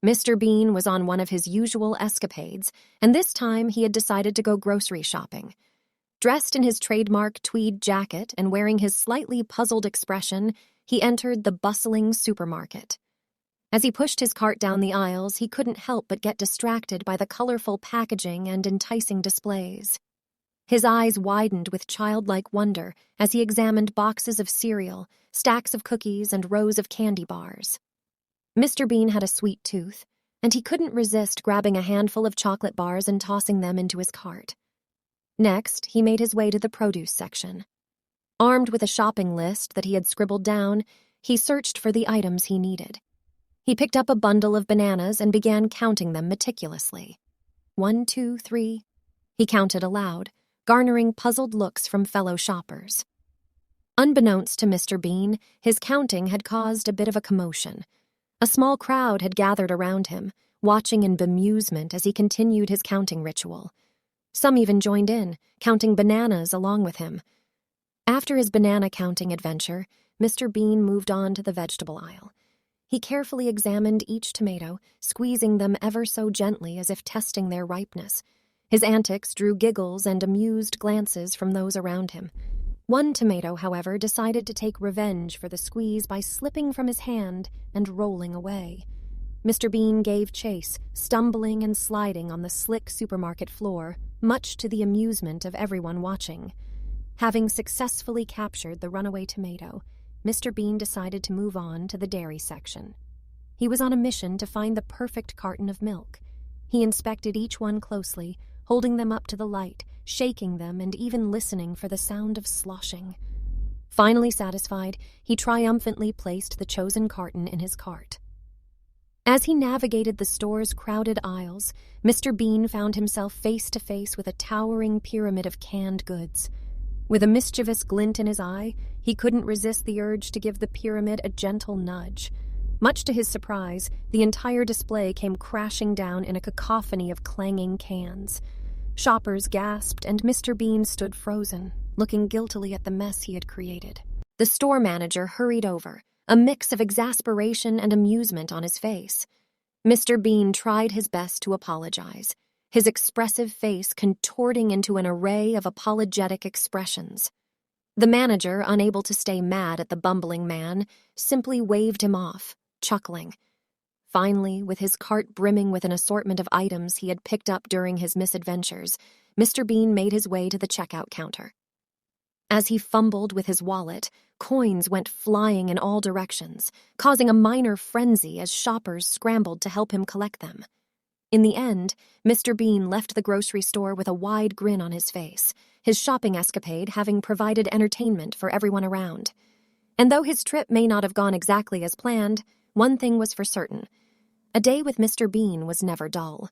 Mr. Bean was on one of his usual escapades, and this time he had decided to go grocery shopping. Dressed in his trademark tweed jacket and wearing his slightly puzzled expression, he entered the bustling supermarket. As he pushed his cart down the aisles, he couldn't help but get distracted by the colorful packaging and enticing displays. His eyes widened with childlike wonder as he examined boxes of cereal, stacks of cookies, and rows of candy bars. Mr. Bean had a sweet tooth, and he couldn't resist grabbing a handful of chocolate bars and tossing them into his cart. Next, he made his way to the produce section. Armed with a shopping list that he had scribbled down, he searched for the items he needed. He picked up a bundle of bananas and began counting them meticulously. 1, 2, 3. He counted aloud, garnering puzzled looks from fellow shoppers. Unbeknownst to Mr. Bean, his counting had caused a bit of a commotion. A small crowd had gathered around him, watching in bemusement as he continued his counting ritual. Some even joined in, counting bananas along with him. After his banana counting adventure, Mr. Bean moved on to the vegetable aisle. He carefully examined each tomato, squeezing them ever so gently as if testing their ripeness. His antics drew giggles and amused glances from those around him. One tomato, however, decided to take revenge for the squeeze by slipping from his hand and rolling away. Mr. Bean gave chase, stumbling and sliding on the slick supermarket floor, much to the amusement of everyone watching. Having successfully captured the runaway tomato, Mr. Bean decided to move on to the dairy section. He was on a mission to find the perfect carton of milk. He inspected each one closely, holding them up to the light, shaking them, and even listening for the sound of sloshing. Finally satisfied, he triumphantly placed the chosen carton in his cart. As he navigated the store's crowded aisles, Mr. Bean found himself face to face with a towering pyramid of canned goods. With a mischievous glint in his eye, he couldn't resist the urge to give the pyramid a gentle nudge. Much to his surprise, the entire display came crashing down in a cacophony of clanging cans. Shoppers gasped, and Mr. Bean stood frozen, looking guiltily at the mess he had created. The store manager hurried over, a mix of exasperation and amusement on his face. Mr. Bean tried his best to apologize, his expressive face contorting into an array of apologetic expressions. The manager, unable to stay mad at the bumbling man, simply waved him off, chuckling. Finally, with his cart brimming with an assortment of items he had picked up during his misadventures, Mr. Bean made his way to the checkout counter. As he fumbled with his wallet, coins went flying in all directions, causing a minor frenzy as shoppers scrambled to help him collect them. In the end, Mr. Bean left the grocery store with a wide grin on his face, his shopping escapade having provided entertainment for everyone around. And though his trip may not have gone exactly as planned, one thing was for certain. A day with Mr. Bean was never dull.